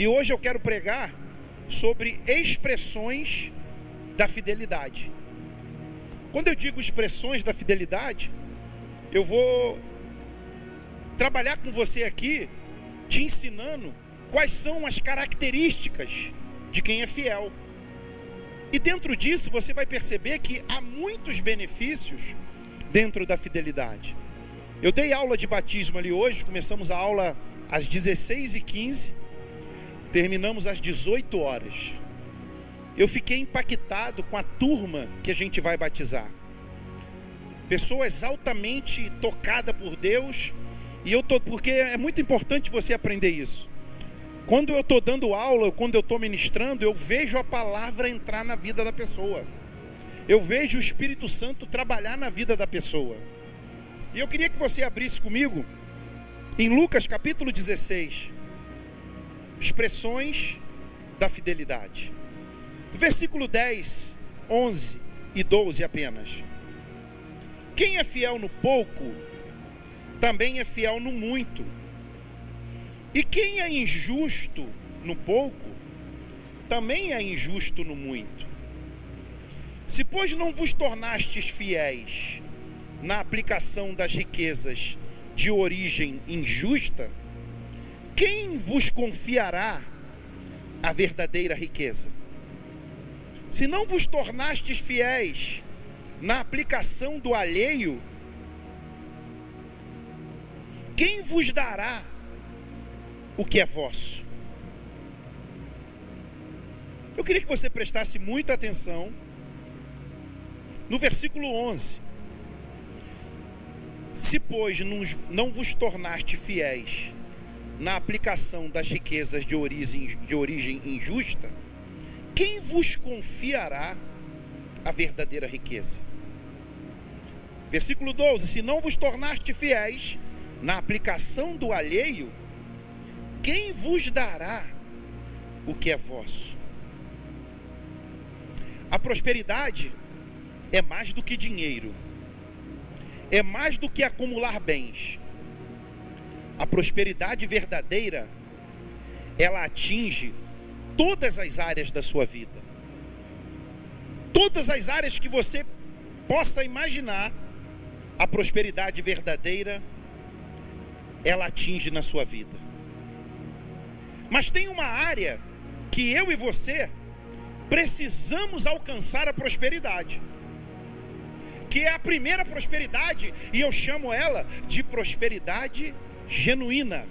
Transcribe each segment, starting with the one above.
E hoje eu quero pregar sobre expressões da fidelidade. Quando eu digo expressões da fidelidade, eu vou trabalhar com você aqui, te ensinando quais são as características de quem é fiel. E dentro disso você vai perceber que há muitos benefícios dentro da fidelidade. Eu dei aula de batismo ali hoje, começamos a aula às 16h15, terminamos às 18 horas. Eu fiquei impactado com a turma que a gente vai batizar. Pessoas altamente tocadas por Deus. Porque é muito importante você aprender isso. Quando eu estou dando aula, quando eu estou ministrando, eu vejo a palavra entrar na vida da pessoa. Eu vejo o Espírito Santo trabalhar na vida da pessoa. E eu queria que você abrisse comigo em Lucas capítulo 16. Expressões da fidelidade. Do versículo 10, 11 e 12 apenas. Quem é fiel no pouco, também é fiel no muito. E quem é injusto no pouco, também é injusto no muito. Se, pois, não vos tornastes fiéis na aplicação das riquezas de origem injusta, quem vos confiará a verdadeira riqueza? Se não vos tornastes fiéis na aplicação do alheio, quem vos dará o que é vosso? Eu queria que você prestasse muita atenção no versículo 11. Se, pois, não vos tornaste fiéis na aplicação das riquezas de origem injusta, quem vos confiará a verdadeira riqueza? Versículo 12. Se não vos tornaste fiéis na aplicação do alheio, quem vos dará o que é vosso? A prosperidade é mais do que dinheiro, é mais do que acumular bens. A prosperidade verdadeira, ela atinge todas as áreas da sua vida. Todas as áreas que você possa imaginar, a prosperidade verdadeira, ela atinge na sua vida. Mas tem uma área que eu e você precisamos alcançar a prosperidade, que é a primeira prosperidade, e eu chamo ela de prosperidade genuína,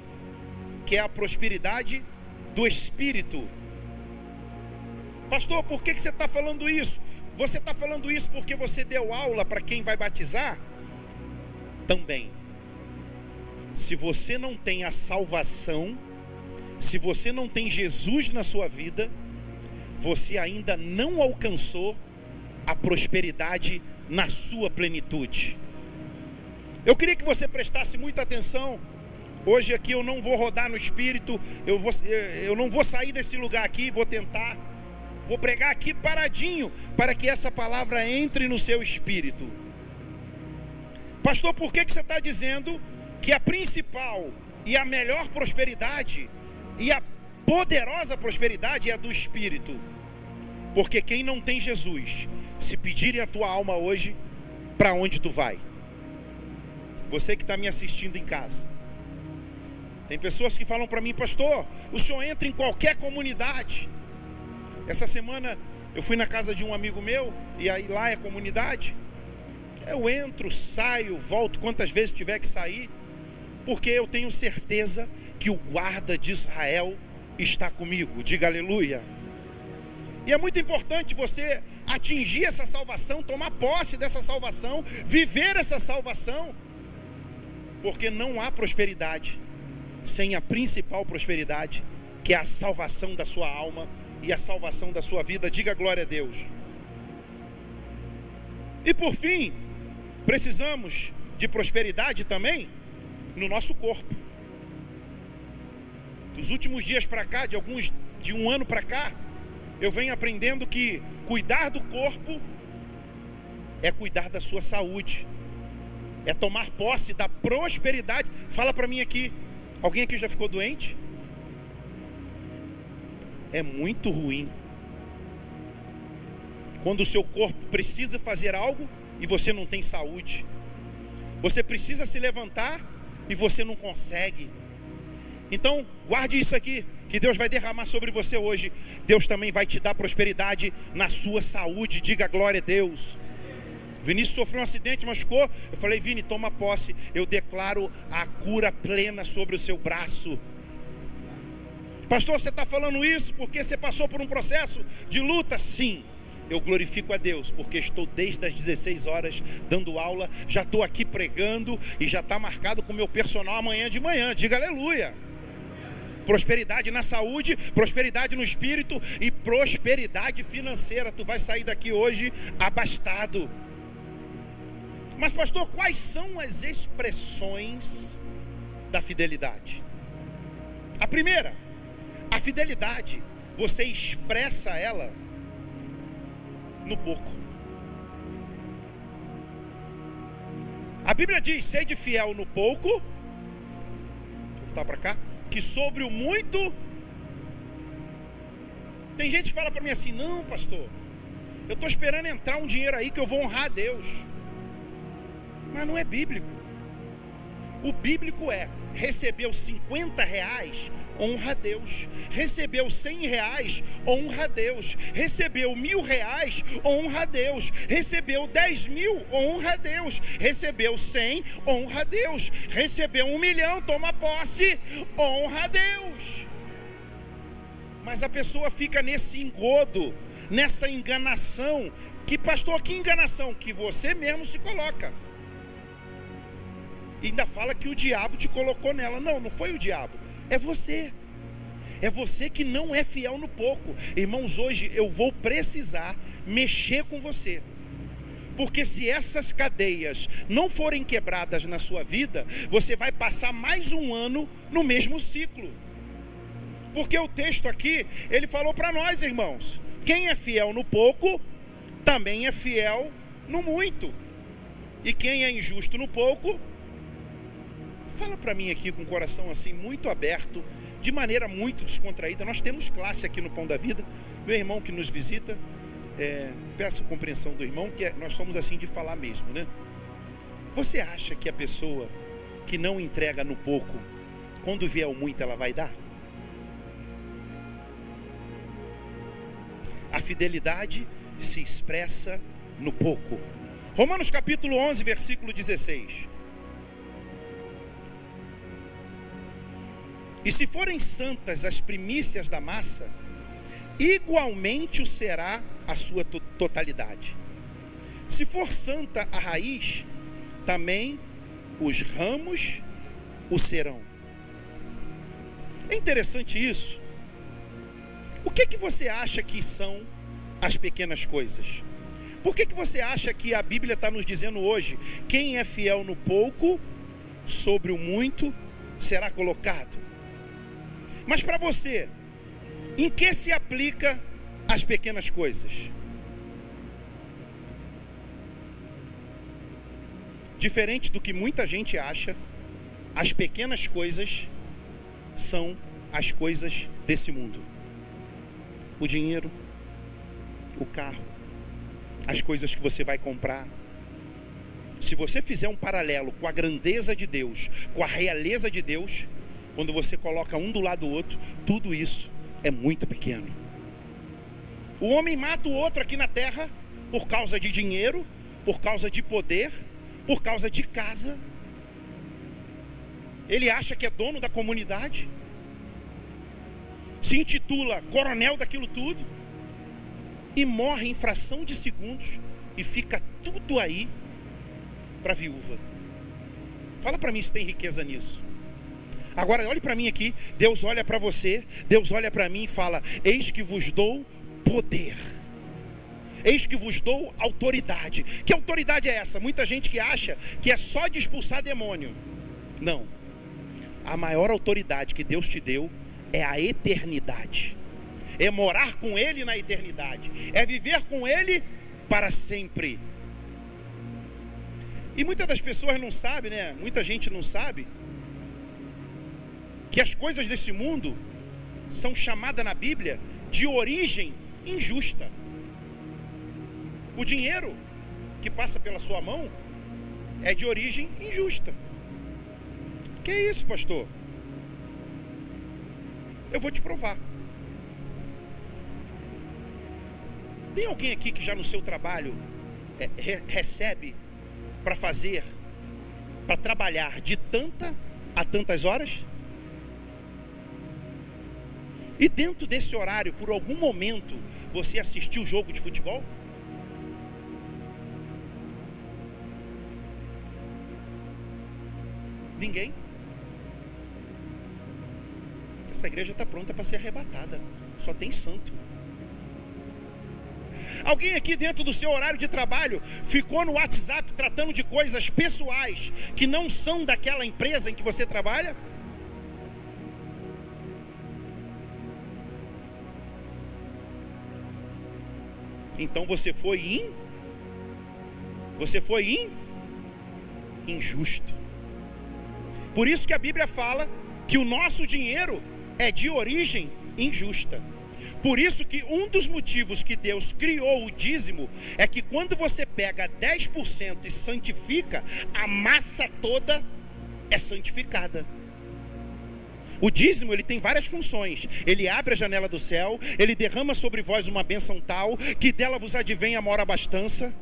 que é a prosperidade do Espírito. Pastor, por que você está falando isso? Você está falando isso porque você deu aula para quem vai batizar? Também. Se você não tem a salvação, se você não tem Jesus na sua vida, você ainda não alcançou a prosperidade na sua plenitude. Eu queria que você prestasse muita atenção. Hoje aqui eu não vou rodar no Espírito, eu não vou sair desse lugar aqui, vou pregar aqui paradinho, para que essa palavra entre no seu espírito. Pastor, por que você está dizendo que a principal e a melhor prosperidade e a poderosa prosperidade é a do Espírito? Porque quem não tem Jesus, se pedirem a tua alma hoje, para onde tu vai? Você que está me assistindo em casa, tem pessoas que falam para mim: pastor, o senhor entra em qualquer comunidade. Essa semana eu fui na casa de um amigo meu, e aí lá é comunidade. Eu entro, saio, volto quantas vezes tiver que sair, porque eu tenho certeza que o guarda de Israel está comigo. Diga aleluia. E é muito importante você atingir essa salvação, tomar posse dessa salvação, viver essa salvação, porque não há prosperidade sem a principal prosperidade, que é a salvação da sua alma e a salvação da sua vida. Diga glória a Deus. E por fim, precisamos de prosperidade também no nosso corpo. Dos últimos dias para cá, de um ano para cá, eu venho aprendendo que cuidar do corpo é cuidar da sua saúde, é tomar posse da prosperidade. Fala para mim aqui, alguém aqui já ficou doente? é muito ruim. Quando o seu corpo precisa fazer algo e você não tem saúde. Você precisa se levantar e você não consegue. Então, guarde isso aqui, que Deus vai derramar sobre você hoje. Deus também vai te dar prosperidade na sua saúde. Diga glória a Deus. Vinícius sofreu um acidente, machucou. Eu falei, Vini, toma posse. Eu declaro a cura plena sobre o seu braço. Pastor, você está falando isso porque você passou por um processo de luta? Sim. Eu glorifico a Deus, porque estou desde as 16 horas dando aula. Já estou aqui pregando e já está marcado com o meu personal amanhã de manhã. Diga aleluia. Prosperidade na saúde, prosperidade no espírito e prosperidade financeira. Tu vai sair daqui hoje abastado. Mas pastor, quais são as expressões da fidelidade? A primeira, a fidelidade, você expressa ela no pouco. A Bíblia diz, sede fiel no pouco. Vou voltar para cá. Que sobre o muito. Tem gente que fala para mim assim, não pastor, eu estou esperando entrar um dinheiro aí que eu vou honrar a Deus. Mas não é bíblico. O bíblico é, recebeu 50 reais, honra a Deus. Recebeu 100 reais, honra a Deus. Recebeu 1.000 reais, honra a Deus. Recebeu 10.000, honra a Deus. Recebeu 100, honra a Deus. Recebeu 1 milhão, toma posse, honra a Deus. Mas a pessoa fica nesse engodo, nessa enganação. Que pastor, que enganação? Que você mesmo se coloca. E ainda fala que o diabo te colocou nela. Não, não foi o diabo, é você. É você que não é fiel no pouco. Irmãos, hoje eu vou precisar mexer com você. Porque se essas cadeias não forem quebradas na sua vida, você vai passar mais um ano no mesmo ciclo. Porque o texto aqui, ele falou para nós, irmãos, quem é fiel no pouco, também é fiel no muito. E quem é injusto no pouco, fala para mim aqui com o coração assim muito aberto, de maneira muito descontraída. Nós temos classe aqui no Pão da Vida. Meu irmão que nos visita, peço compreensão do irmão, que nós somos assim de falar mesmo, né? Você acha que a pessoa que não entrega no pouco, quando vier o muito ela vai dar? A fidelidade se expressa no pouco. Romanos capítulo 11, versículo 16. E se forem santas as primícias da massa, igualmente o será a sua totalidade. Se for santa a raiz, também os ramos o serão. É interessante isso. O que você acha que são as pequenas coisas? Por que você acha que a Bíblia está nos dizendo hoje, quem é fiel no pouco, sobre o muito será colocado? Mas para você, em que se aplica as pequenas coisas? Diferente do que muita gente acha, as pequenas coisas são as coisas desse mundo. O dinheiro, o carro, as coisas que você vai comprar. Se você fizer um paralelo com a grandeza de Deus, com a realeza de Deus, quando você coloca um do lado do outro, tudo isso é muito pequeno. O homem mata o outro aqui na terra por causa de dinheiro, por causa de poder, por causa de casa. Ele acha que é dono da comunidade, se intitula coronel daquilo tudo e morre em fração de segundos e fica tudo aí para a viúva. Fala para mim se tem riqueza nisso. Agora olhe para mim aqui, Deus olha para você, Deus olha para mim e fala: eis que vos dou poder, eis que vos dou autoridade. Que autoridade é essa? Muita gente que acha que é só de expulsar demônio. Não, a maior autoridade que Deus te deu é a eternidade, é morar com Ele na eternidade, é viver com Ele para sempre. E muitas das pessoas não sabem, né? Muita gente não sabe que as coisas desse mundo são chamadas na Bíblia de origem injusta. O dinheiro que passa pela sua mão é de origem injusta. Que é isso, pastor? Eu vou te provar. Tem alguém aqui que já no seu trabalho recebe para fazer, para trabalhar de tanta a tantas horas? E dentro desse horário, por algum momento, você assistiu o jogo de futebol? Ninguém? Essa igreja está pronta para ser arrebatada. Só tem santo. Alguém aqui dentro do seu horário de trabalho ficou no WhatsApp tratando de coisas pessoais que não são daquela empresa em que você trabalha? Então você foi injusto. Por isso que a Bíblia fala que o nosso dinheiro é de origem injusta. Por isso que um dos motivos que Deus criou o dízimo é que quando você pega 10% e santifica, a massa toda é santificada. O dízimo, ele tem várias funções. Ele abre a janela do céu, ele derrama sobre vós uma bênção tal, que dela vos advém a maior abastança.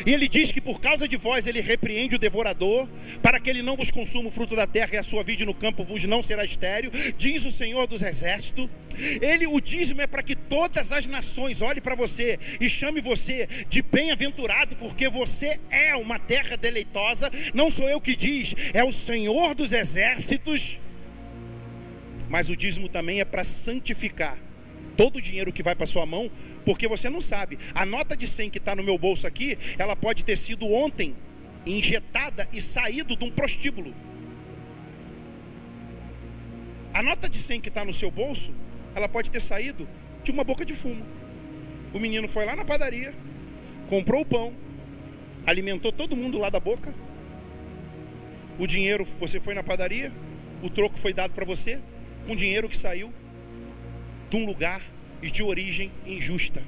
E ele diz que por causa de vós ele repreende o devorador, para que ele não vos consuma o fruto da terra e a sua vide no campo vos não será estéril, diz o Senhor dos Exércitos. O dízimo é para que todas as nações olhem para você e chame você de bem-aventurado, porque você é uma terra deleitosa. Não sou eu que diz, é o Senhor dos Exércitos. Mas o dízimo também é para santificar todo o dinheiro que vai para sua mão, porque você não sabe, a nota de 100 que está no meu bolso aqui, ela pode ter sido ontem injetada e saído de um prostíbulo. A nota de 100 que está no seu bolso, ela pode ter saído de uma boca de fumo. O menino foi lá na padaria, comprou o pão, alimentou todo mundo lá da boca. O dinheiro, você foi na padaria, o troco foi dado para você, com dinheiro que saiu de um lugar e de origem injusta.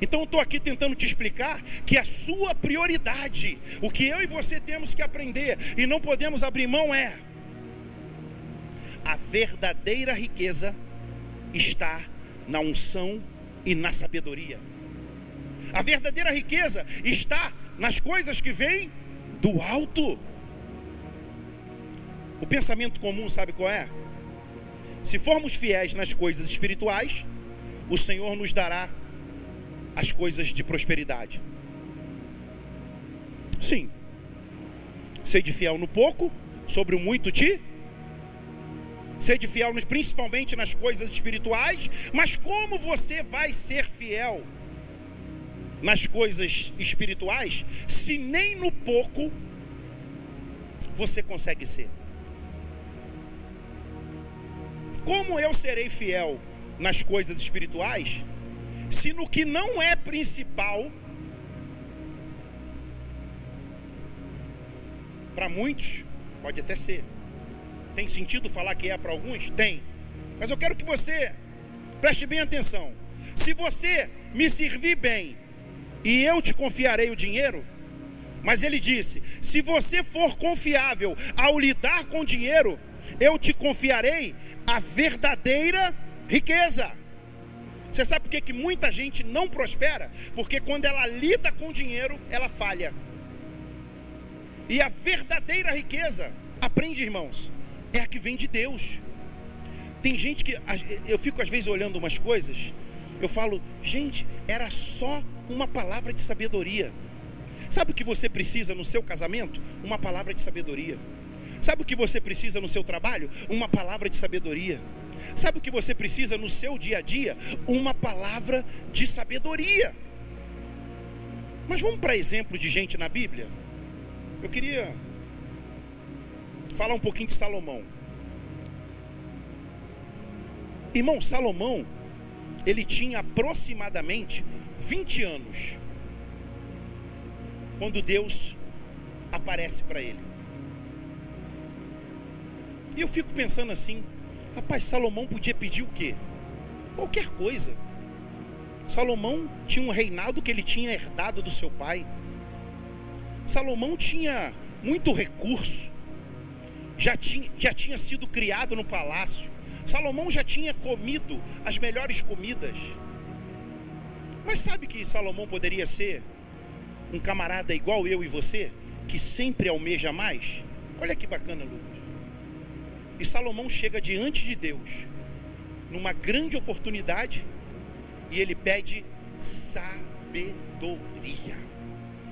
Então eu estou aqui tentando te explicar que a sua prioridade, o que eu e você temos que aprender e não podemos abrir mão é: a verdadeira riqueza está na unção e na sabedoria. A verdadeira riqueza está nas coisas que vêm do alto. O pensamento comum, sabe qual é? Se formos fiéis nas coisas espirituais, o Senhor nos dará as coisas de prosperidade. Sim. Sede fiel no pouco, sobre o muito sede fiel principalmente nas coisas espirituais. Mas como você vai ser fiel nas coisas espirituais, se nem no pouco você consegue ser? Como eu serei fiel nas coisas espirituais, se no que não é principal, para muitos, pode até ser. Tem sentido falar que é para alguns? Tem. Mas eu quero que você preste bem atenção. Se você me servir bem, e eu te confiarei o dinheiro, mas ele disse, se você for confiável ao lidar com dinheiro, eu te confiarei a verdadeira riqueza. Você sabe por que muita gente não prospera? Porque quando ela lida com dinheiro, ela falha. E a verdadeira riqueza, aprende, irmãos, é a que vem de Deus. Tem gente que, eu fico às vezes olhando umas coisas, eu falo, gente, era só uma palavra de sabedoria. Sabe o que você precisa no seu casamento? Uma palavra de sabedoria. Sabe o que você precisa no seu trabalho? Uma palavra de sabedoria. Sabe o que você precisa no seu dia a dia? Uma palavra de sabedoria. Mas vamos para exemplo de gente na Bíblia? Eu queria falar um pouquinho de Salomão. Irmão, Salomão, ele tinha aproximadamente 20 anos quando Deus aparece para ele. E eu fico pensando assim, rapaz, Salomão podia pedir o quê? qualquer coisa. Salomão tinha um reinado que ele tinha herdado do seu pai. Salomão tinha muito recurso, já tinha sido criado no palácio. Salomão já tinha comido as melhores comidas. Mas sabe que Salomão poderia ser um camarada igual eu e você, que sempre almeja mais? Olha que bacana, Lucas. E Salomão chega diante de Deus numa grande oportunidade e ele pede sabedoria.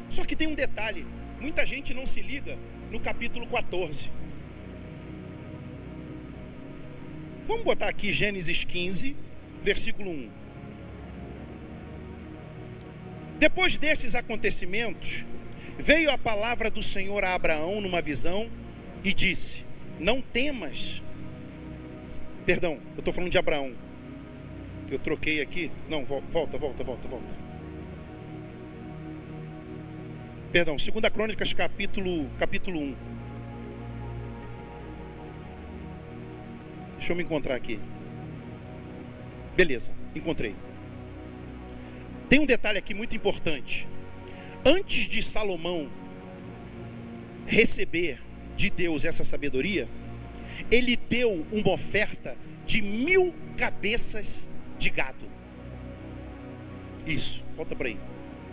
Só que tem um detalhe, muita gente não se liga no capítulo 14. Vamos botar aqui Gênesis 15, versículo 1. Depois desses acontecimentos, veio a palavra do Senhor a Abraão numa visão e disse: não temas. Perdão, eu estou falando de Abraão. Eu troquei aqui. Não, volta. Perdão, 2 Crônicas, capítulo 1. Deixa eu me encontrar aqui. Beleza, encontrei. Tem um detalhe aqui muito importante. Antes de Salomão receber de Deus essa sabedoria, ele deu uma oferta de 1000 cabeças de gado. Isso, volta para aí.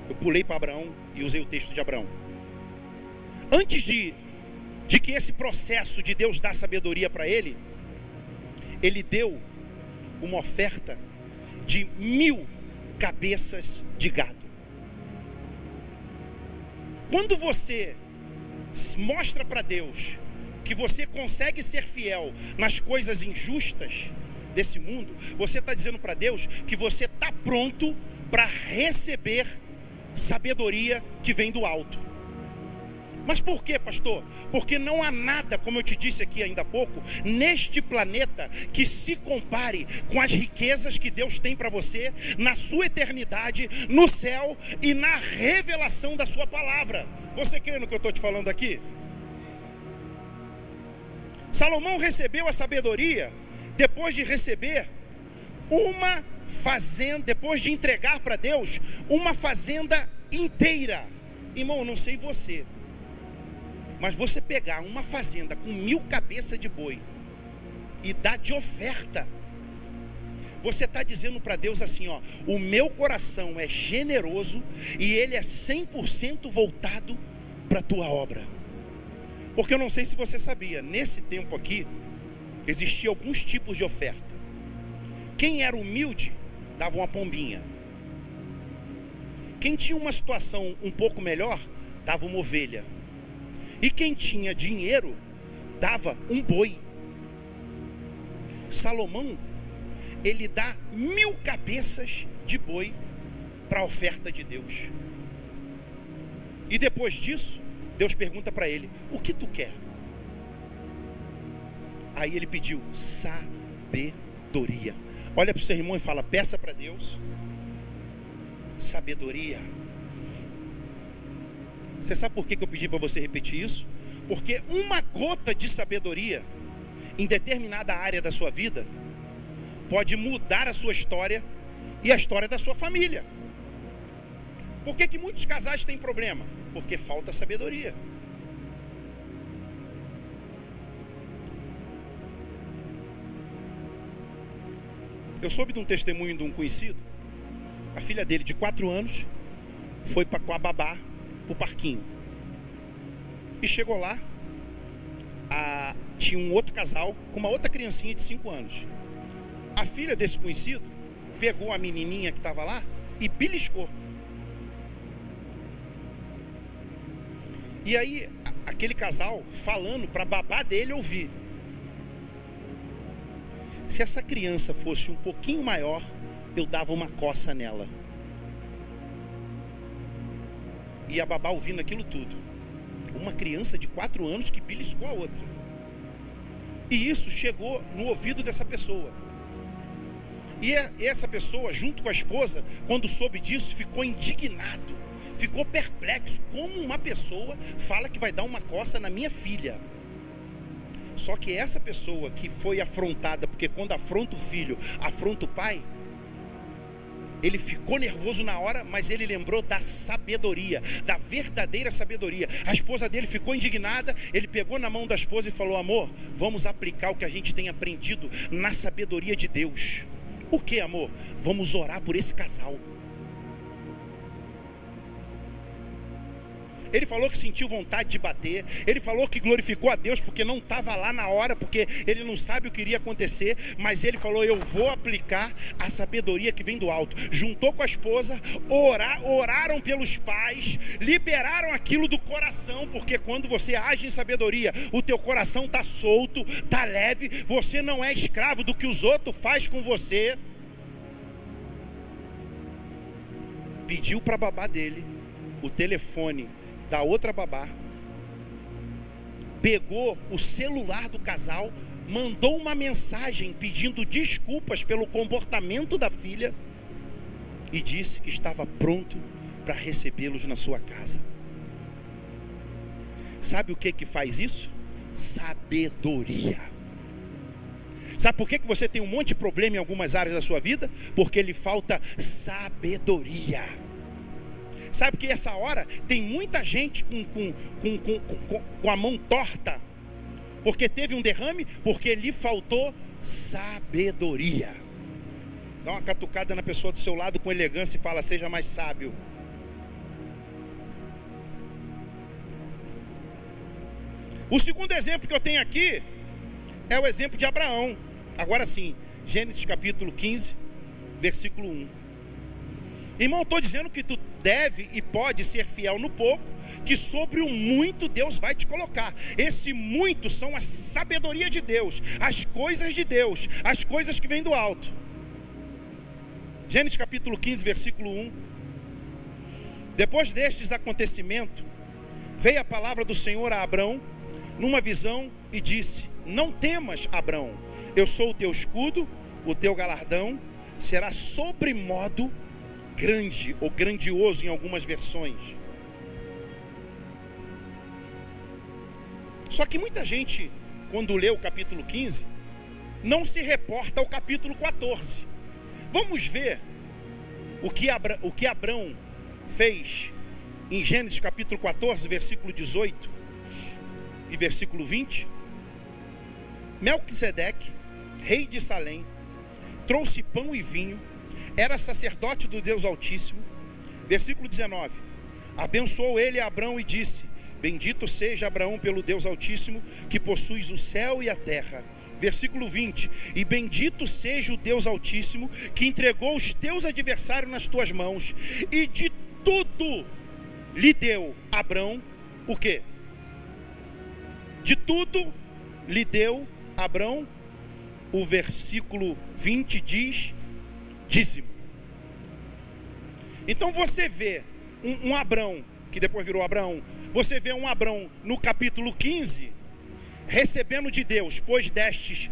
Eu pulei para Abraão e usei o texto de Abraão. Antes de que esse processo de Deus dar sabedoria para ele, ele deu uma oferta de 1000 cabeças de gado. Quando você mostra para Deus que você consegue ser fiel nas coisas injustas desse mundo, você está dizendo para Deus que você está pronto para receber sabedoria que vem do alto. Mas por quê, pastor? Porque não há nada, como eu te disse aqui ainda há pouco, neste planeta que se compare com as riquezas que Deus tem para você na sua eternidade, no céu e na revelação da sua palavra. Você crê no que eu estou te falando aqui? Salomão recebeu a sabedoria depois de receber uma fazenda, depois de entregar para Deus uma fazenda inteira. Irmão, eu não sei você, mas você pegar uma fazenda com 1000 cabeças de boi e dar de oferta, você está dizendo para Deus assim, ó: o meu coração é generoso e ele é 100% voltado para a tua obra. Porque eu não sei se você sabia, nesse tempo aqui existiam alguns tipos de oferta. Quem era humilde dava uma pombinha. Quem tinha uma situação um pouco melhor dava uma ovelha. E quem tinha dinheiro dava um boi. Salomão, ele dá 1000 cabeças de boi para a oferta de Deus. E depois disso, Deus pergunta para ele: o que tu quer? Aí ele pediu sabedoria. Olha para o seu irmão e fala: peça para Deus sabedoria. Você sabe por que eu pedi para você repetir isso? Porque uma gota de sabedoria em determinada área da sua vida pode mudar a sua história e a história da sua família. Por que muitos casais têm problema? Porque falta sabedoria. Eu soube de um testemunho de um conhecido. A filha dele, de 4 anos, foi com a babá pro parquinho. E chegou lá, tinha um outro casal com uma outra criancinha de 5 anos. A filha desse conhecido pegou a menininha que estava lá e beliscou. E aí, aquele casal falando para a babá dele ouvir: se essa criança fosse um pouquinho maior, eu dava uma coça nela. E a babá ouvindo aquilo tudo. Uma criança de 4 anos que beliscou a outra. E isso chegou no ouvido dessa pessoa. E essa pessoa, junto com a esposa, quando soube disso, ficou indignado, ficou perplexo. Como uma pessoa fala que vai dar uma coça na minha filha? Só que essa pessoa que foi afrontada, porque quando afronta o filho, afronta o pai, Ele ficou nervoso na hora, mas ele lembrou da sabedoria, da verdadeira sabedoria. A esposa dele ficou indignada, ele pegou na mão da esposa e falou: amor, vamos aplicar o que a gente tem aprendido na sabedoria de Deus. O que, amor? Vamos orar por esse casal. Ele falou que sentiu vontade de bater. Ele falou que glorificou a Deus porque não estava lá na hora, porque ele não sabe o que iria acontecer. Mas ele falou: eu vou aplicar a sabedoria que vem do alto. Juntou com a esposa, oraram pelos pais, liberaram aquilo do coração. Porque quando você age em sabedoria, o teu coração está solto, está leve. Você não é escravo do que os outros fazem com você. Pediu para a babá dele o telefone da outra babá, pegou o celular do casal, mandou uma mensagem pedindo desculpas pelo comportamento da filha e disse que estava pronto para recebê-los na sua casa. Sabe o que faz isso? Sabedoria. Sabe por que você tem um monte de problema em algumas áreas da sua vida? Porque lhe falta sabedoria. Sabe que essa hora tem muita gente com a mão torta, porque teve um derrame, porque lhe faltou sabedoria. Dá uma catucada na pessoa do seu lado com elegância e fala: seja mais sábio. O segundo exemplo que eu tenho aqui é o exemplo de Abraão. Agora sim, Gênesis capítulo 15, versículo 1. Irmão, estou dizendo que tu deve e pode ser fiel no pouco, que sobre o muito Deus vai te colocar. Esse muito são a sabedoria de Deus, as coisas de Deus, as coisas que vêm do alto. Gênesis capítulo 15, versículo 1. Depois destes acontecimentos, veio a palavra do Senhor a Abrão numa visão e disse: não temas, Abrão, eu sou o teu escudo, o teu galardão será sobremodo grande ou grandioso em algumas versões. Só que muita gente, quando lê o capítulo 15, não se reporta ao capítulo 14. Vamos ver o que Abrão fez em Gênesis capítulo 14, versículo 18 e versículo 20. Melquisedeque, rei de Salém, trouxe pão e vinho, era sacerdote do Deus Altíssimo. Versículo 19. Abençoou ele a Abrão e disse: bendito seja Abraão pelo Deus Altíssimo, que possuis o céu e a terra. Versículo 20. E bendito seja o Deus Altíssimo, que entregou os teus adversários nas tuas mãos, e de tudo lhe deu Abrão o quê? De tudo lhe deu Abrão. O versículo 20 diz: dízimo. Então você vê um Abrão, que depois virou Abraão. Você vê um Abrão no capítulo 15, recebendo de Deus: pois destes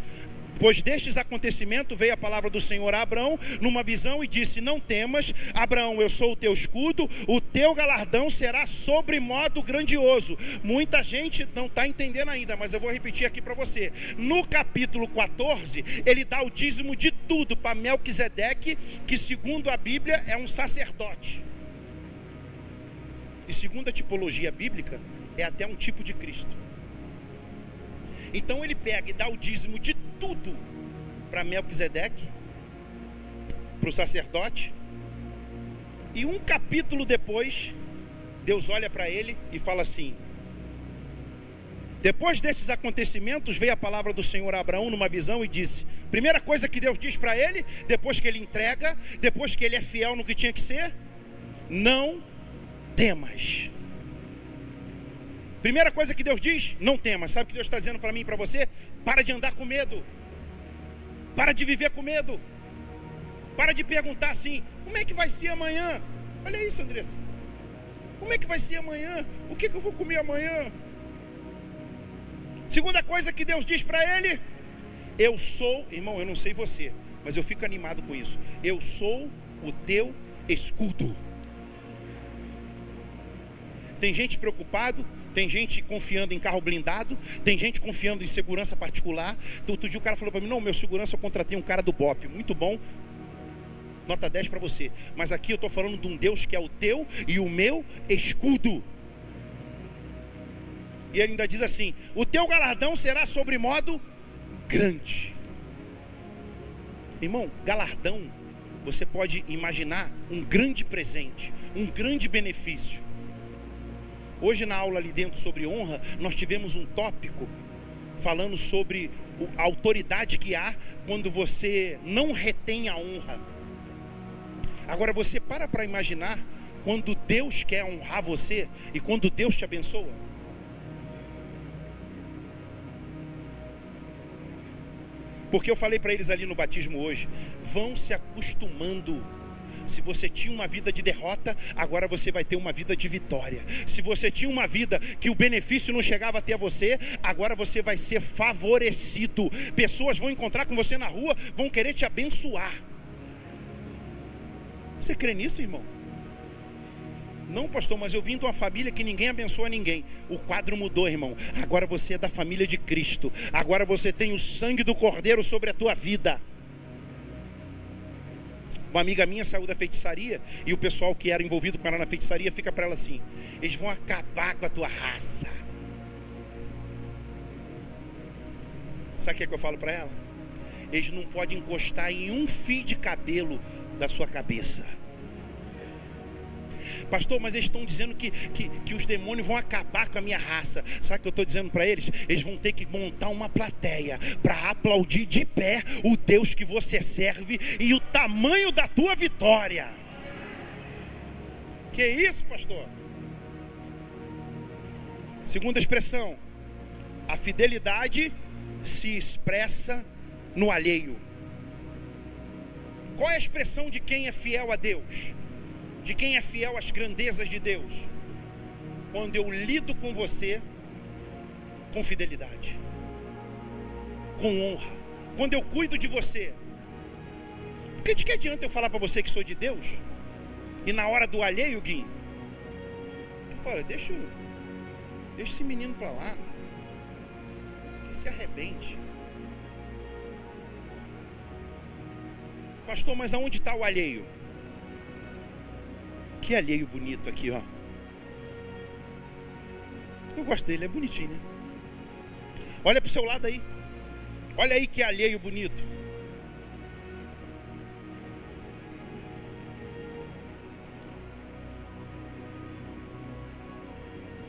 acontecimentos veio a palavra do Senhor a Abrão numa visão e disse: não temas, Abraão, eu sou o teu escudo, o teu galardão será sobremodo grandioso. Muita gente não está entendendo ainda, mas eu vou repetir aqui para você. No capítulo 14, ele dá o dízimo de tudo para Melquisedeque, que segundo a Bíblia é um sacerdote. E segundo a tipologia bíblica, é até um tipo de Cristo. Então ele pega e dá o dízimo de tudo para Melquisedeque, para o sacerdote. E um capítulo depois, Deus olha para ele e fala assim: depois destes acontecimentos veio a palavra do Senhor a Abraão numa visão e disse. Primeira coisa que Deus diz para ele, depois que ele entrega, depois que ele é fiel no que tinha que ser: não temas. Primeira coisa que Deus diz: não temas. Sabe o que Deus está dizendo para mim e para você? Para de andar com medo. Para de viver com medo. Para de perguntar assim: como é que vai ser amanhã? Olha isso, Andressa. Como é que vai ser amanhã? O que eu vou comer amanhã? Segunda coisa que Deus diz para ele: eu sou, irmão, eu não sei você, mas eu fico animado com isso. Eu sou o teu escudo. Tem gente preocupado, tem gente confiando em carro blindado, tem gente confiando em segurança particular. Outro dia o cara falou para mim: não, meu segurança, eu contratei um cara do BOP, muito bom. nota 10 para você. Mas aqui eu estou falando de um Deus que é o teu e o meu escudo. E ele ainda diz assim: o teu galardão será sobre modo grande. Irmão, galardão, você pode imaginar um grande presente, um grande benefício. Hoje na aula ali dentro sobre honra, nós tivemos um tópico falando sobre a autoridade que há quando você não retém a honra. Agora você para imaginar quando Deus quer honrar você e quando Deus te abençoa. Porque eu falei para eles ali no batismo hoje: vão se acostumando. Se você tinha uma vida de derrota, agora você vai ter uma vida de vitória. Se você tinha uma vida que o benefício não chegava até você, agora você vai ser favorecido. Pessoas vão encontrar com você na rua, vão querer te abençoar. Você crê nisso, irmão? Não, pastor, mas eu vim de uma família que ninguém abençoa ninguém. O quadro mudou, irmão. Agora você é da família de Cristo. Agora você tem o sangue do Cordeiro sobre a tua vida. Uma amiga minha saiu da feitiçaria e o pessoal que era envolvido com ela na feitiçaria fica para ela assim: eles vão acabar com a tua raça. Sabe o que eu falo para ela? Eles não podem encostar em um fio de cabelo da sua cabeça. Pastor, mas eles estão dizendo que os demônios vão acabar com a minha raça. Sabe o que eu estou dizendo para eles? Eles vão ter que montar uma plateia para aplaudir de pé o Deus que você serve e o tamanho da tua vitória. Que isso, pastor? Segunda expressão: a fidelidade se expressa no alheio. Qual é a expressão de quem é fiel a Deus? De quem é fiel às grandezas de Deus? Quando eu lido com você com fidelidade, com honra, quando eu cuido de você. Porque de que adianta eu falar para você que sou de Deus e na hora do alheio, Guim, eu falo: deixa esse menino para lá, que se arrebente. Pastor, mas aonde está o alheio? Que alheio bonito aqui, ó. Eu gosto dele, é bonitinho, né? Olha pro seu lado aí. Olha aí que alheio bonito.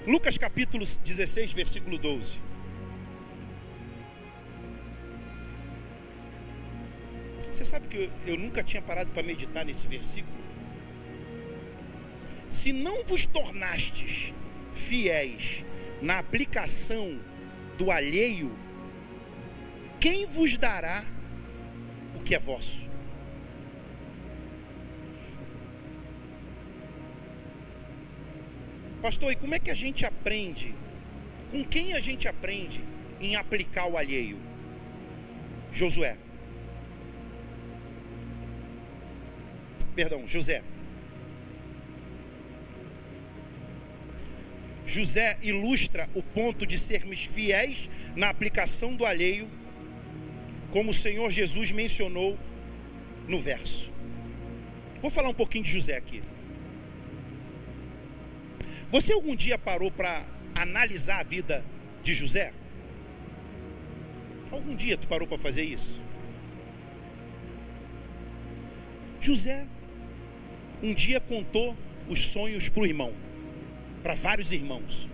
Lucas capítulo 16, versículo 12. Você sabe que eu nunca tinha parado para meditar nesse versículo? Se não vos tornastes fiéis na aplicação do alheio, quem vos dará o que é vosso? Pastor, e como é que a gente aprende? Com quem a gente aprende em aplicar o alheio? José. José ilustra o ponto de sermos fiéis na aplicação do alheio, como o Senhor Jesus mencionou no verso. Vou falar um pouquinho de José aqui. Você algum dia parou para analisar a vida de José? Algum dia tu parou para fazer isso? José um dia contou os sonhos para o irmão, para vários irmãos.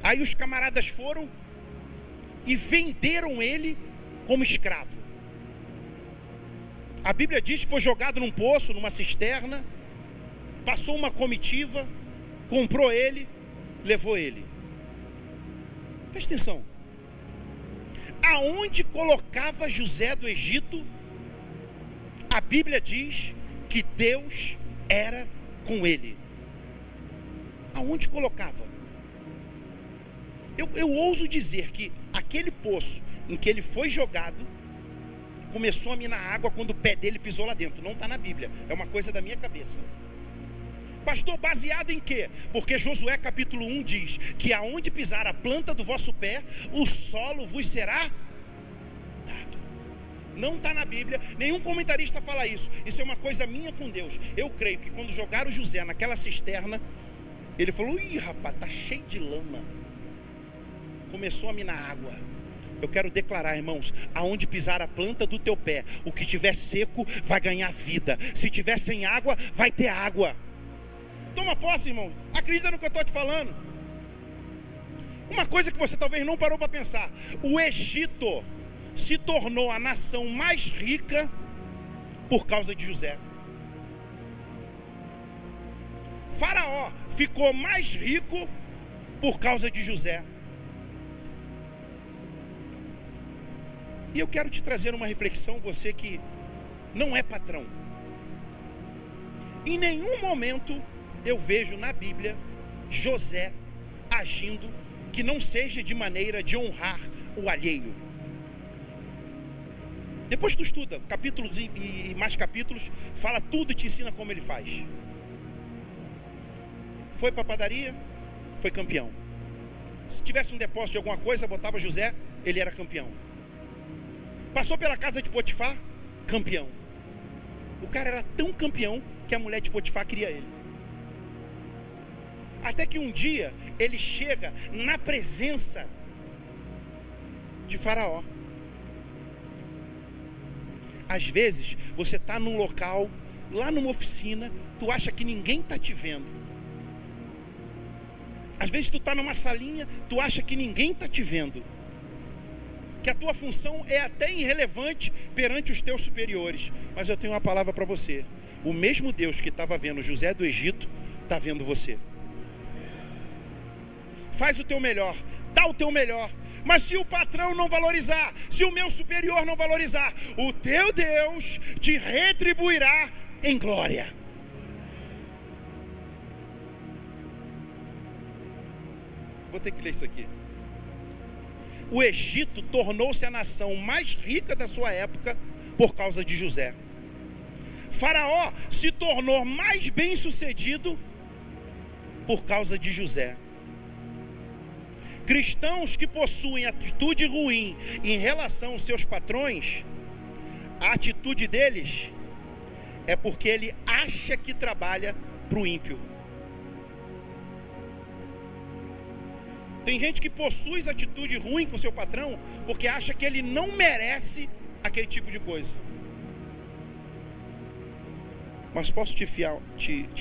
Aí os camaradas foram e venderam ele como escravo. A Bíblia diz que foi jogado num poço, numa cisterna. Passou uma comitiva, comprou ele, levou ele. Presta atenção. Aonde colocava José do Egito, a Bíblia diz que Deus era com ele. Aonde colocava? Eu ouso dizer que aquele poço em que ele foi jogado começou a minar água quando o pé dele pisou lá dentro. Não está na Bíblia, é uma coisa da minha cabeça. Pastor, baseado em quê? Porque Josué capítulo 1 diz que aonde pisar a planta do vosso pé, o solo vos será dado. Não está na Bíblia, nenhum comentarista fala isso. Isso é uma coisa minha com Deus. Eu creio que quando jogaram José naquela cisterna, ele falou: ih, rapaz, está cheio de lama. Começou a minar água. Eu quero declarar, irmãos, aonde pisar a planta do teu pé, o que tiver seco vai ganhar vida. Se tiver sem água, vai ter água. Toma posse, irmão. Acredita no que eu estou te falando. Uma coisa que você talvez não parou para pensar: o Egito se tornou a nação mais rica por causa de José. Faraó ficou mais rico por causa de José. E eu quero te trazer uma reflexão, você que não é patrão. Em nenhum momento eu vejo na Bíblia José agindo que não seja de maneira de honrar o alheio. Depois tu estuda capítulos e mais capítulos, fala tudo e te ensina como ele faz. Foi para a padaria, foi campeão. Se tivesse um depósito de alguma coisa, botava José, ele era campeão. Passou pela casa de Potifar, campeão. O cara era tão campeão que a mulher de Potifar queria ele. Até que um dia ele chega na presença de Faraó. Às vezes você está num local, lá numa oficina, tu acha que ninguém está te vendo. Às vezes tu está numa salinha, tu acha que ninguém está te vendo, que a tua função é até irrelevante perante os teus superiores. Mas eu tenho uma palavra para você: o mesmo Deus que estava vendo José do Egito está vendo você. Faz o teu melhor, dá o teu melhor. Mas se o patrão não valorizar, se o meu superior não valorizar, o teu Deus te retribuirá em glória. Vou ter que ler isso aqui. O Egito tornou-se a nação mais rica da sua época por causa de José. Faraó se tornou mais bem-sucedido por causa de José. Cristãos que possuem atitude ruim em relação aos seus patrões, a atitude deles é porque ele acha que trabalha para o ímpio. Tem gente que possui atitude ruim com seu patrão porque acha que ele não merece aquele tipo de coisa. Mas posso te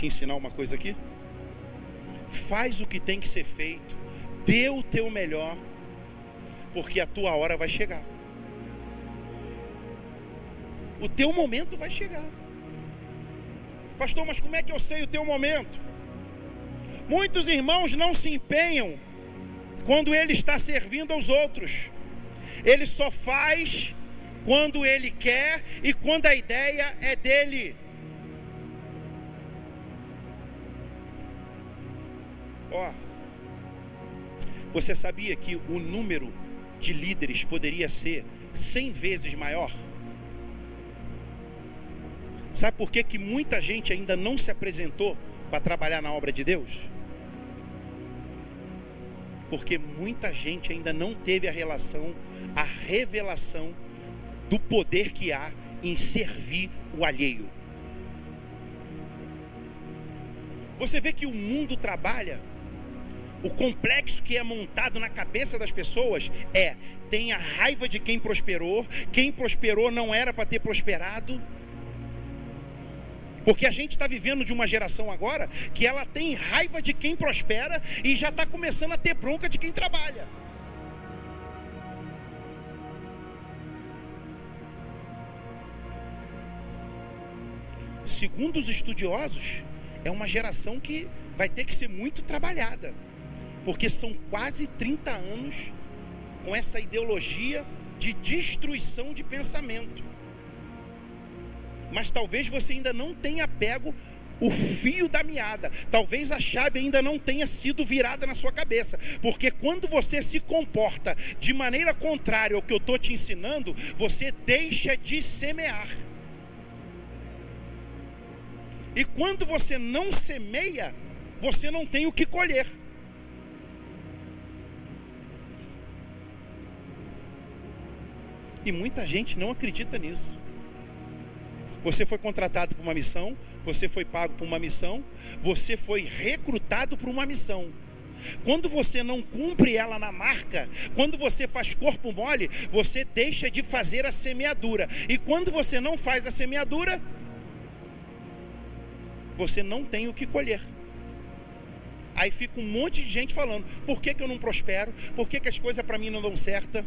ensinar uma coisa aqui? Faz o que tem que ser feito, dê o teu melhor, porque a tua hora vai chegar. O teu momento vai chegar. Pastor, mas como é que eu sei o teu momento? Muitos irmãos não se empenham quando ele está servindo aos outros. Ele só faz quando ele quer e quando a ideia é dele. Você sabia que o número de líderes poderia ser 100 vezes maior? Sabe por que muita gente ainda não se apresentou para trabalhar na obra de Deus? Porque muita gente ainda não teve a revelação do poder que há em servir o alheio. Você vê que o mundo trabalha, o complexo que é montado na cabeça das pessoas tenha raiva de quem prosperou não era para ter prosperado. Porque a gente está vivendo de uma geração agora que ela tem raiva de quem prospera e já está começando a ter bronca de quem trabalha. Segundo os estudiosos, é uma geração que vai ter que ser muito trabalhada, porque são quase 30 anos com essa ideologia de destruição de pensamento. Mas talvez você ainda não tenha pego o fio da meada. Talvez a chave ainda não tenha sido virada na sua cabeça. Porque quando você se comporta de maneira contrária ao que eu estou te ensinando, você deixa de semear. E quando você não semeia, você não tem o que colher. E muita gente não acredita nisso. Você foi contratado por uma missão, você foi pago por uma missão, você foi recrutado por uma missão. Quando você não cumpre ela na marca, quando você faz corpo mole, você deixa de fazer a semeadura. E quando você não faz a semeadura, você não tem o que colher. Aí fica um monte de gente falando: por que eu não prospero? Por que as coisas para mim não dão certo?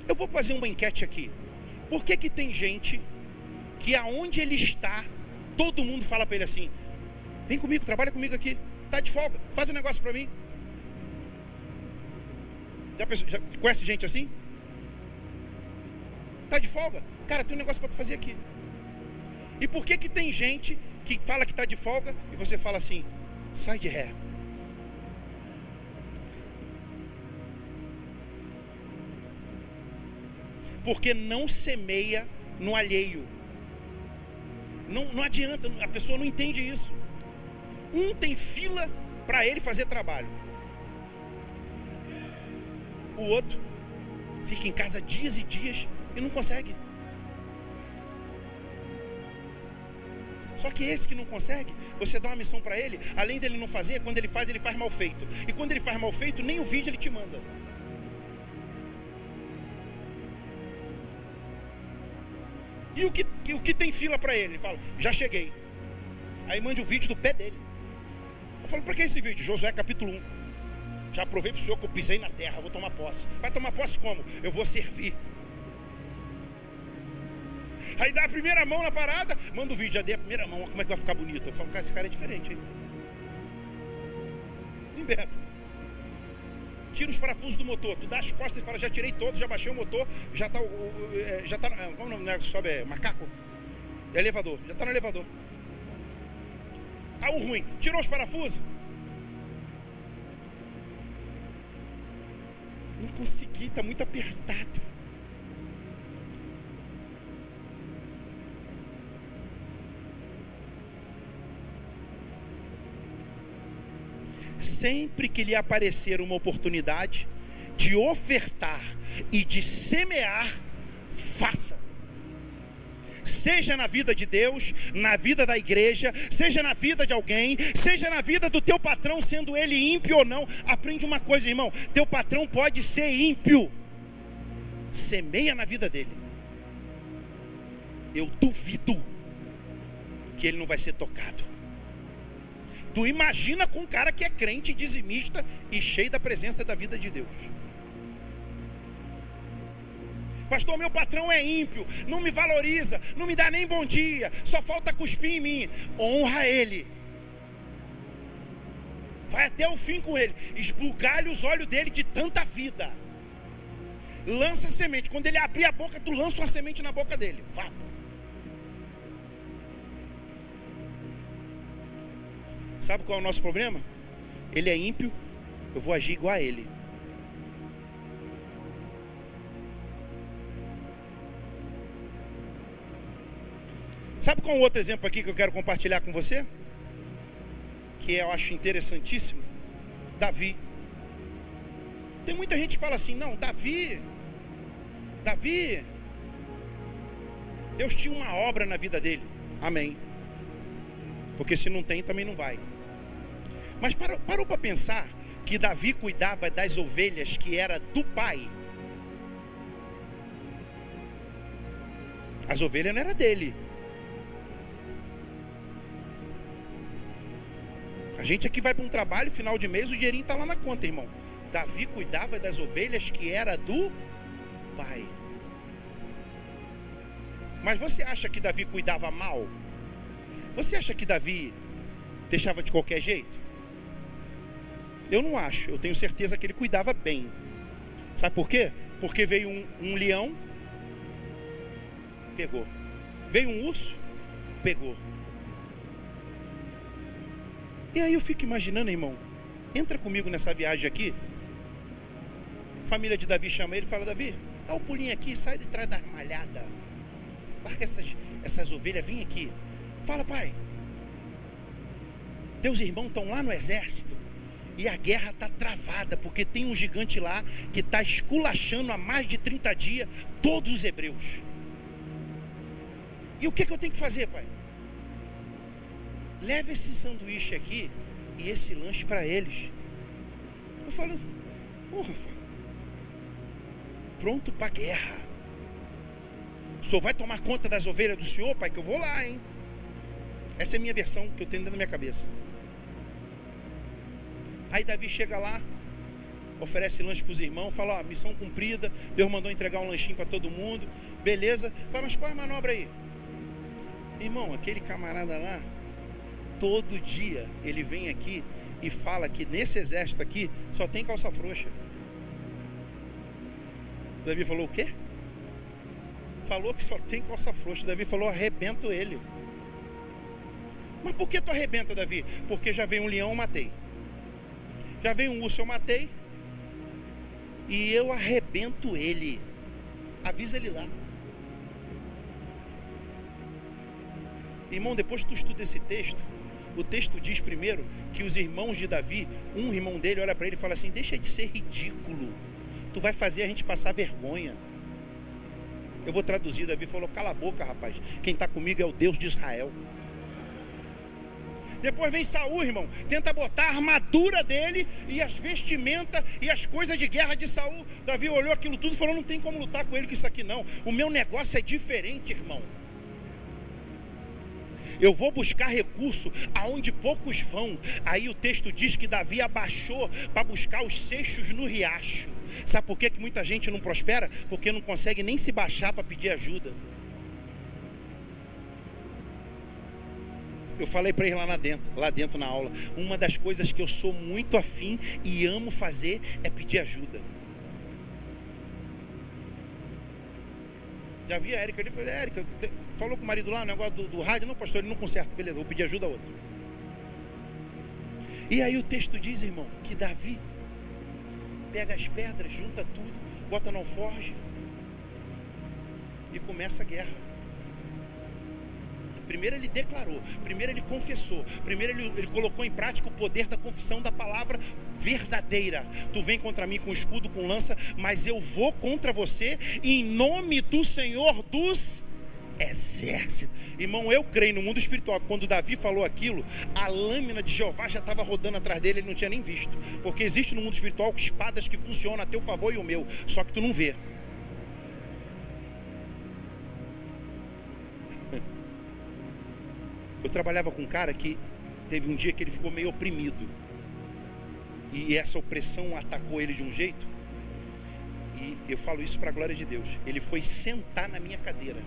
Eu vou fazer uma enquete aqui. Por que tem gente que aonde ele está, todo mundo fala para ele assim: vem comigo, trabalha comigo aqui, tá de folga, faz um negócio para mim? Já conhece gente assim? Tá de folga? Cara, tem um negócio para tu fazer aqui. E por que tem gente que fala que tá de folga e você fala assim: sai de ré? Porque não semeia no alheio. Não adianta, a pessoa não entende isso. Um tem fila para ele fazer trabalho, o outro fica em casa dias e dias e não consegue. Só que esse que não consegue, você dá uma missão para ele, além dele não fazer, quando ele faz mal feito. E quando ele faz mal feito, nem o vídeo ele te manda. E o que tem fila para ele? Ele fala: já cheguei. Aí mande o vídeo do pé dele. Eu falo: para que esse vídeo? Josué capítulo 1. Já provei para o senhor que eu pisei na terra, vou tomar posse. Vai tomar posse como? Eu vou servir. Aí dá a primeira mão na parada, manda o vídeo, já dei a primeira mão, como é que vai ficar bonito? Eu falo: cara, esse cara é diferente, hein? Inventa. Tira os parafusos do motor, tu dá as costas e fala: já tirei todos, já baixei o motor, já tá, como o nome sobe? É macaco? É elevador, já tá no elevador. Ah, o ruim, tirou os parafusos? Não consegui, tá muito apertado. Sempre que lhe aparecer uma oportunidade de ofertar e de semear, faça. Seja na vida de Deus, na vida da igreja, seja na vida de alguém, seja na vida do teu patrão, sendo ele ímpio ou não. Aprende uma coisa, irmão: teu patrão pode ser ímpio, semeia na vida dele. Eu duvido que ele não vai ser tocado. Tu imagina com um cara que é crente, dizimista e cheio da presença da vida de Deus. Pastor, meu patrão é ímpio, não me valoriza, não me dá nem bom dia, só falta cuspir em mim. Honra ele. Vai até o fim com ele. Esbugalhe os olhos dele de tanta vida. Lança a semente. Quando ele abrir a boca, tu lança uma semente na boca dele. Vá. Sabe qual é o nosso problema? Ele é ímpio, eu vou agir igual a ele. Sabe qual é um outro exemplo aqui que eu quero compartilhar com você? Que eu acho interessantíssimo. Davi. Tem muita gente que fala assim: não, Davi, Deus tinha uma obra na vida dele. Amém. Porque se não tem, também não vai. Mas parou para pensar que Davi cuidava das ovelhas que era do pai. As ovelhas não eram dele. A gente aqui vai para um trabalho, final de mês, o dinheirinho está lá na conta, irmão. Davi cuidava das ovelhas que era do pai. Mas você acha que Davi cuidava mal? Você acha que Davi deixava de qualquer jeito? Eu não acho, eu tenho certeza que ele cuidava bem. Sabe por quê? Porque veio um leão, pegou. Veio um urso, pegou. E aí eu fico imaginando, irmão, entra comigo nessa viagem aqui. A família de Davi chama ele e fala: Davi, dá um pulinho aqui, sai de trás da malhada. Larga essas ovelhas, vem aqui. Fala: pai, teus irmãos estão lá no exército E a guerra está travada, porque tem um gigante lá que está esculachando há mais de 30 dias todos os hebreus. E o que eu tenho que fazer, pai? Leve esse sanduíche aqui e esse lanche para eles. Eu falo, porra, pronto para a guerra. O senhor vai tomar conta das ovelhas do senhor, pai, que eu vou lá, hein? Essa é a minha versão que eu tenho dentro da minha cabeça. Aí Davi chega lá, oferece lanche para os irmãos, fala, ó, missão cumprida, Deus mandou entregar um lanchinho para todo mundo, beleza. Fala, mas qual é a manobra aí? Irmão, aquele camarada lá, todo dia ele vem aqui e fala que nesse exército aqui só tem calça frouxa. Davi falou, o quê? Falou que só tem calça frouxa. Davi falou, arrebento ele. Mas por que tu arrebenta, Davi? Porque já veio um leão, eu matei. Já veio um urso, eu matei. E eu arrebento ele. Avisa ele lá. Irmão, depois que tu estuda esse texto, o texto diz primeiro que os irmãos de Davi, um irmão dele olha para ele e fala assim, deixa de ser ridículo, tu vai fazer a gente passar vergonha. Eu vou traduzir. Davi falou, cala a boca, rapaz, quem está comigo é o Deus de Israel. Depois vem Saul, irmão, tenta botar a armadura dele e as vestimentas e as coisas de guerra de Saul. Davi olhou aquilo tudo e falou, não tem como lutar com ele com isso aqui não, o meu negócio é diferente, irmão. Eu vou buscar recurso aonde poucos vão. Aí o texto diz que Davi abaixou para buscar os seixos no riacho. Sabe por que muita gente não prospera? Porque não consegue nem se baixar para pedir ajuda. Eu falei para eles lá dentro na aula, uma das coisas que eu sou muito afim e amo fazer é pedir ajuda. Já vi a Érica, ele falou, Érica, falou com o marido lá, o negócio do rádio, não pastor, ele não conserta, beleza, vou pedir ajuda a outro. E aí o texto diz, irmão, que Davi pega as pedras, junta tudo, bota no alforje e começa a guerra. Primeiro ele declarou, primeiro ele confessou, primeiro ele colocou em prática o poder da confissão da palavra verdadeira. Tu vem contra mim com escudo, com lança, mas eu vou contra você em nome do Senhor dos exércitos. Irmão, eu creio no mundo espiritual, quando Davi falou aquilo, a lâmina de Jeová já estava rodando atrás dele, ele não tinha nem visto, porque existe no mundo espiritual espadas que funcionam a teu favor e o meu, só que tu não vê. Eu trabalhava com um cara que teve um dia que ele ficou meio oprimido, e essa opressão atacou ele de um jeito, e eu falo isso para a glória de Deus. Ele foi sentar na minha cadeira.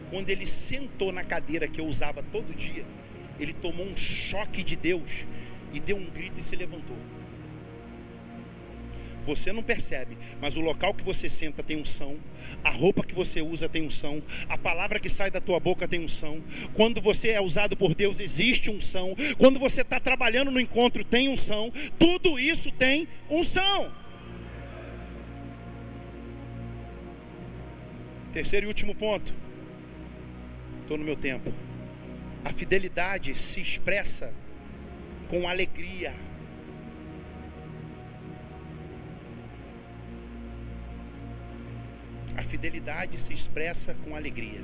Quando ele sentou na cadeira que eu usava todo dia, ele tomou um choque de Deus e deu um grito e se levantou. Você não percebe, mas o local que você senta tem unção, a roupa que você usa tem unção, a palavra que sai da tua boca tem unção. Quando você é usado por Deus, existe unção. Quando você está trabalhando no encontro, tem unção. Tudo isso tem unção. Terceiro e último ponto. Estou no meu tempo. A fidelidade se expressa com alegria. A fidelidade se expressa com alegria.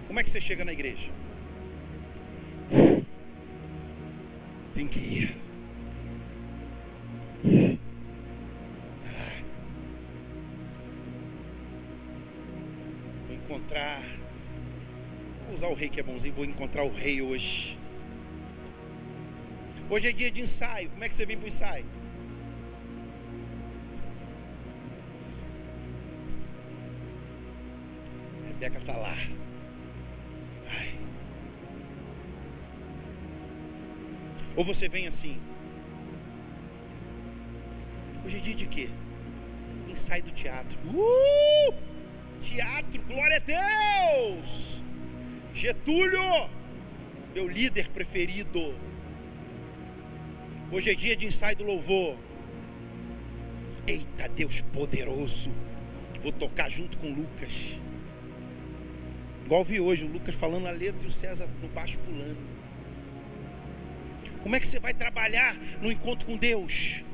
Como é que você chega na igreja? Tem que ir. Vou encontrar. Vou usar o rei que é bonzinho. Vou encontrar o rei hoje. Hoje é dia de ensaio. Como é que você vem para o ensaio? Rebeca está lá. Ai. Ou você vem assim. Hoje é dia de quê? Ensaio do teatro. Teatro, glória a Deus. Getúlio, meu líder preferido. Hoje é dia de ensaio do louvor. Eita, Deus poderoso. Vou tocar junto com Lucas. Igual vi hoje, o Lucas falando a letra e o César no baixo pulando. Como é que você vai trabalhar no encontro com Deus?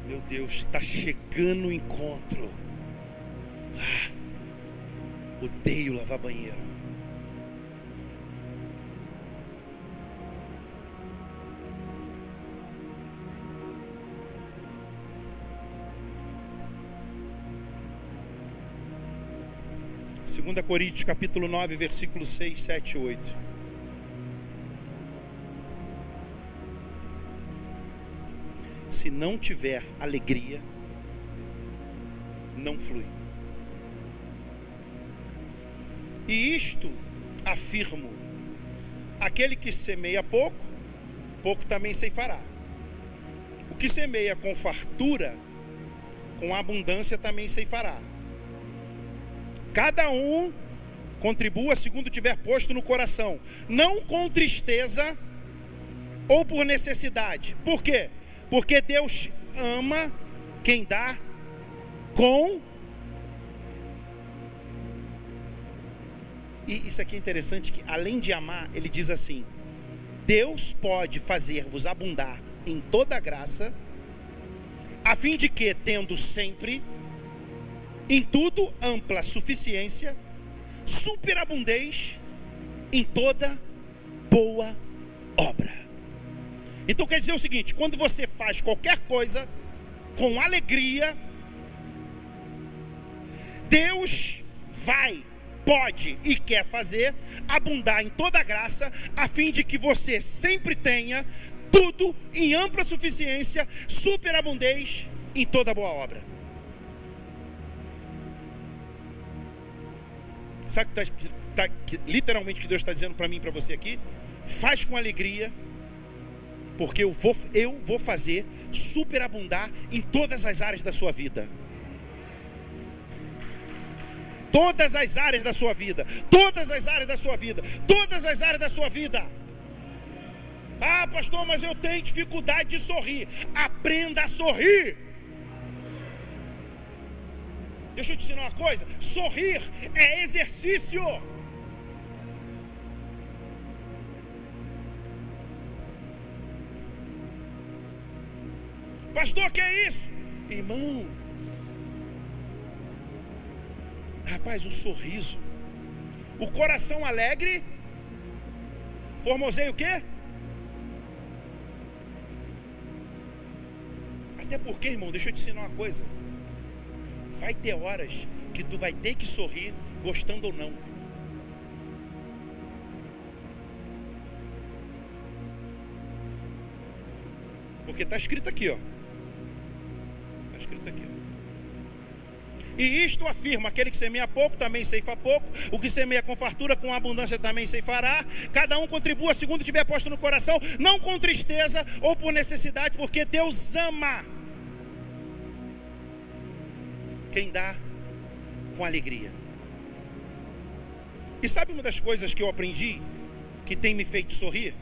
Meu Deus, está chegando o encontro. Odeio lavar banheiro. Segunda Coríntios capítulo 9, versículo 6, 7 e 8. Se não tiver alegria, não flui. E isto afirmo: aquele que semeia pouco, pouco também ceifará. O que semeia com fartura, com abundância também ceifará. Cada um contribua segundo tiver posto no coração, não com tristeza ou por necessidade. Por quê? Porque Deus ama quem dá com... E isso aqui é interessante, que além de amar, ele diz assim: Deus pode fazer-vos abundar em toda graça, a fim de que, tendo sempre, em tudo, ampla suficiência, superabundez em toda boa obra. Então quer dizer o seguinte: quando você faz qualquer coisa com alegria, Deus vai, pode e quer fazer abundar em toda graça, a fim de que você sempre tenha tudo em ampla suficiência, superabundez em toda boa obra. Sabe que literalmente o que Deus está dizendo para mim e para você aqui? Faz com alegria, porque eu vou fazer superabundar em todas as áreas da sua vida. Todas as áreas da sua vida. Todas as áreas da sua vida. Todas as áreas da sua vida. Ah, pastor, mas eu tenho dificuldade de sorrir. Aprenda a sorrir. Deixa eu te ensinar uma coisa: sorrir é exercício. Pastor, que é isso? Irmão, rapaz, o sorriso, o coração alegre formoseia o quê? Até porque, irmão, deixa eu te ensinar uma coisa: vai ter horas que tu vai ter que sorrir, gostando ou não. Porque está escrito aqui, ó. Está escrito aqui, ó. E isto afirma: aquele que semeia pouco também ceifa pouco, o que semeia com fartura, com abundância também ceifará. Cada um contribua segundo tiver posto no coração, não com tristeza ou por necessidade, porque Deus ama quem dá com alegria. E sabe uma das coisas que eu aprendi que tem me feito sorrir?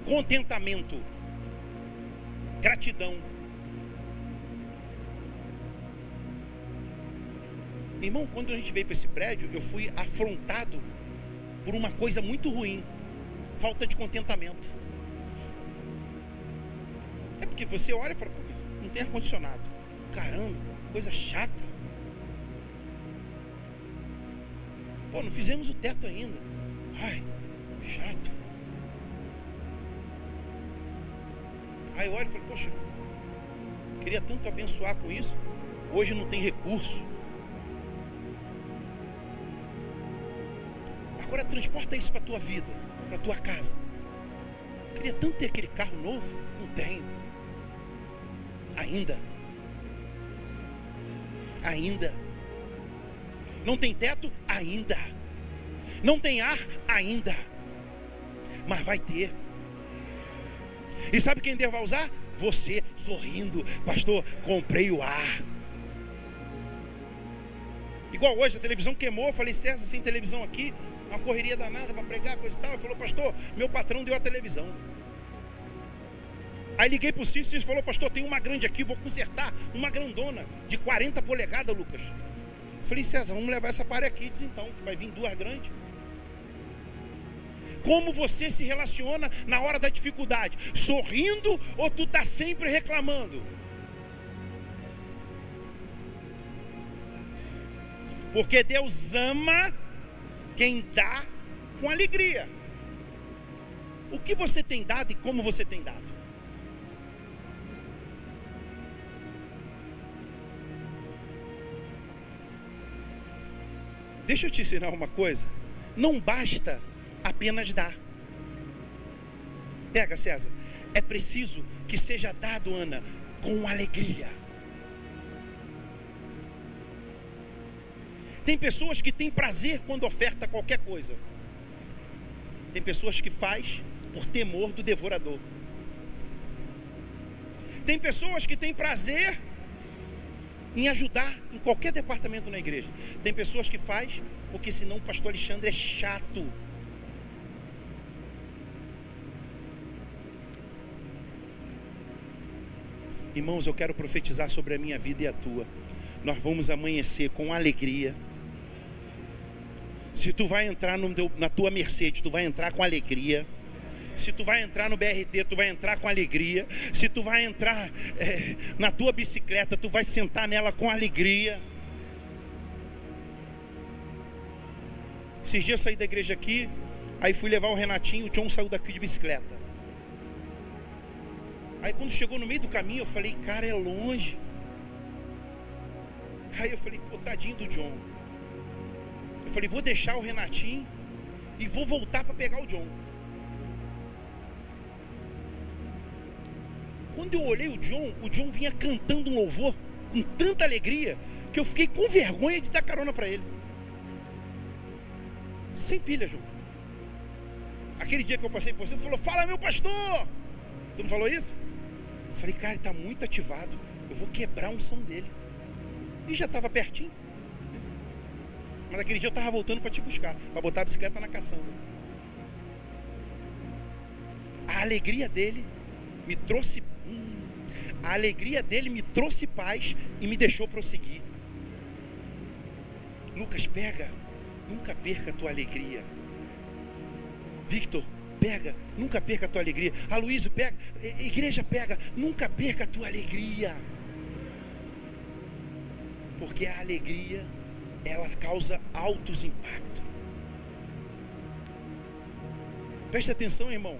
Contentamento, gratidão. Irmão, quando a gente veio para esse prédio, eu fui afrontado por uma coisa muito ruim: falta de contentamento. É porque você olha e fala: pô, não tem ar-condicionado. Caramba, coisa chata. Pô, não fizemos o teto ainda. Ai, chato. Aí eu olho e falo: poxa, queria tanto abençoar com isso. Hoje não tem recurso. Agora transporta isso para a tua vida, para a tua casa. Queria tanto ter aquele carro novo. Não tenho. Ainda. Não tem teto? Ainda. Não tem ar? Ainda. Mas vai ter. E sabe quem Deus vai usar? Você, sorrindo: pastor, comprei o ar. Igual hoje, a televisão queimou. Eu falei: César, sem televisão aqui, uma correria danada para pregar, coisa e tal. Ele falou: pastor, meu patrão deu a televisão. Aí liguei para o Cícero e falou: pastor, tem uma grande aqui, vou consertar, uma grandona de 40 polegadas, Lucas. Falei, César, vamos levar essa Parakids então, que vai vir 2 grandes. Como você se relaciona na hora da dificuldade? Sorrindo ou tu está sempre reclamando? Porque Deus ama quem dá com alegria. O que você tem dado e como você tem dado? Deixa eu te ensinar uma coisa. Não basta apenas dar. Pega, César. É preciso que seja dado, Ana, com alegria. Tem pessoas que têm prazer quando oferta qualquer coisa. Tem pessoas que faz por temor do devorador. Tem pessoas que têm prazer em ajudar em qualquer departamento na igreja. Tem pessoas que faz porque senão o pastor Alexandre é chato. Irmãos, eu quero profetizar sobre a minha vida e a tua. Nós vamos amanhecer com alegria. Se tu vai entrar na tua Mercedes, tu vai entrar com alegria. Se tu vai entrar no BRT, tu vai entrar com alegria. Se tu vai entrar na tua bicicleta, tu vai sentar nela com alegria. Esses dias eu saí da igreja aqui, aí fui levar o Renatinho, o John saiu daqui de bicicleta. Aí quando chegou no meio do caminho, eu falei, cara, é longe. Aí eu falei, pô, tadinho do John. Eu falei, vou deixar o Renatinho e vou voltar para pegar o John. Quando eu olhei o John vinha cantando um louvor com tanta alegria que eu fiquei com vergonha de dar carona para ele. Sem pilha, João. Aquele dia que eu passei por você, tu falou, fala meu pastor. Tu não falou isso? Eu falei, cara, ele está muito ativado, eu vou quebrar a unção dele. E já estava pertinho. Mas aquele dia eu estava voltando para te buscar, para botar a bicicleta na caçamba. A alegria dele me trouxe paz e me deixou prosseguir. Lucas, pega, nunca perca a tua alegria. Victor, pega, nunca perca a tua alegria. Aloysio, pega, igreja, pega, nunca perca a tua alegria. Porque a alegria, ela causa altos impactos. Preste atenção, irmão.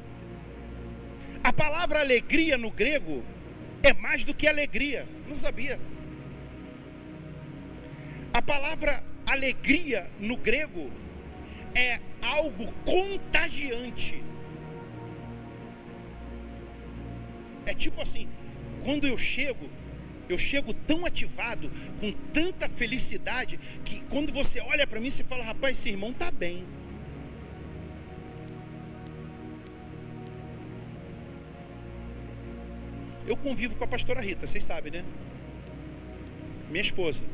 A palavra alegria no grego é mais do que alegria. Não sabia. A palavra alegria no grego é algo contagiante. É tipo assim, quando eu chego tão ativado, com tanta felicidade, que quando você olha para mim, você fala, rapaz, esse irmão está bem. Eu convivo com a pastora Rita, vocês sabem, né? Minha esposa.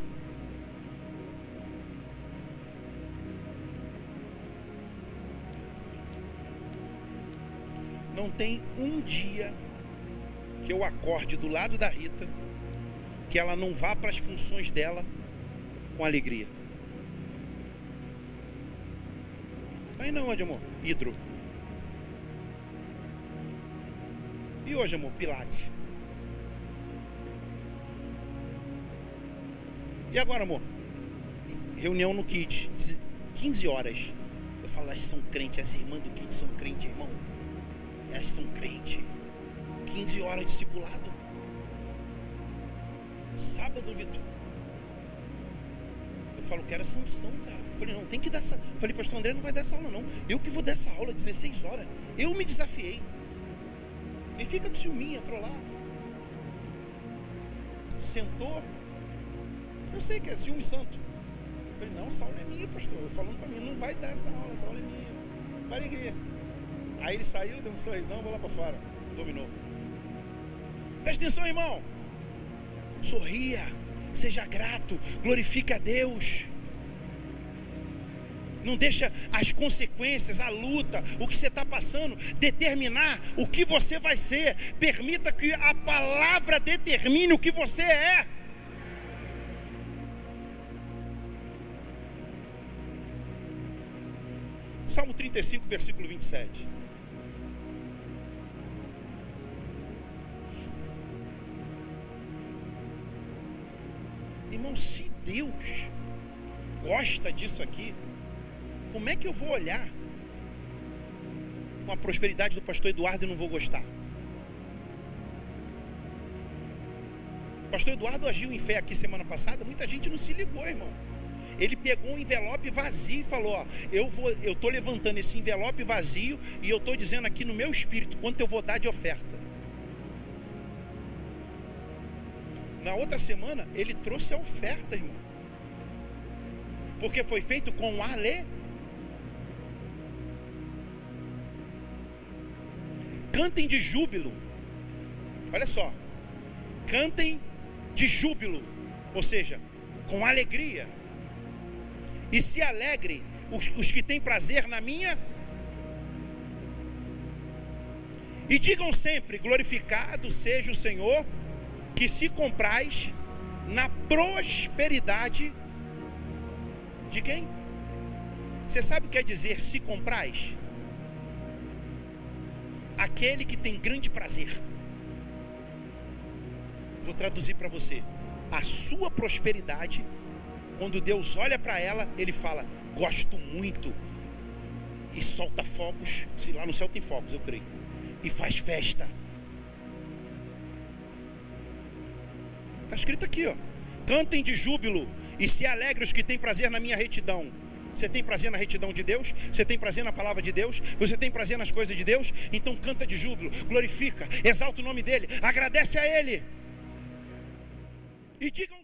Não tem um dia que eu acorde do lado da Rita que ela não vá para as funções dela com alegria. Aí não, onde, amor? Hidro. E hoje, amor? Pilates. E agora, amor? Reunião no Kit, 15 horas. Eu falo, elas são crentes, as irmãs do Kit são crentes, irmão. Elas são crentes. 15 horas de discipulado. Sábado, Vitor. Eu falo, quero essa unção, cara. Eu falei, não, tem que dar essa. Eu falei, pastor André não vai dar essa aula, não. Eu que vou dar essa aula, 16 horas. Eu me desafiei. E fica com ciúminho, entrou lá. Sentou. Eu sei que é ciúme santo. Eu falei, não, essa aula é minha, pastor. Eu falando pra mim, não vai dar essa aula é minha. Com alegria. Aí ele saiu, deu um sorrisão, vou lá pra fora. Dominou. Presta atenção, irmão. Sorria, seja grato, glorifique a Deus. Não deixa as consequências, a luta, o que você está passando, determinar o que você vai ser. Permita que a palavra determine o que você é. Salmo 35, versículo 27. Irmão, se Deus gosta disso aqui, como é que eu vou olhar com a prosperidade do pastor Eduardo e não vou gostar? O pastor Eduardo agiu em fé aqui semana passada, muita gente não se ligou, irmão. Ele pegou um envelope vazio e falou, ó, eu estou levantando esse envelope vazio e eu estou dizendo aqui no meu espírito quanto eu vou dar de oferta. Na outra semana ele trouxe a oferta, irmão, porque foi feito com cantem de júbilo. Olha só, cantem de júbilo, ou seja, com alegria, e se alegre os que têm prazer na minha, e digam sempre, glorificado seja o Senhor, que se comprais na prosperidade de quem? Você sabe o que quer dizer se comprais? Aquele que tem grande prazer. Vou traduzir para você. A sua prosperidade, quando Deus olha para ela, Ele fala, gosto muito. E solta fogos. Se lá no céu tem fogos, eu creio. E faz festa. Está escrito aqui, ó. Cantem de júbilo e se alegrem os que têm prazer na minha retidão. Você tem prazer na retidão de Deus? Você tem prazer na palavra de Deus? Você tem prazer nas coisas de Deus? Então canta de júbilo, glorifica, exalta o nome dEle, agradece a Ele. E digam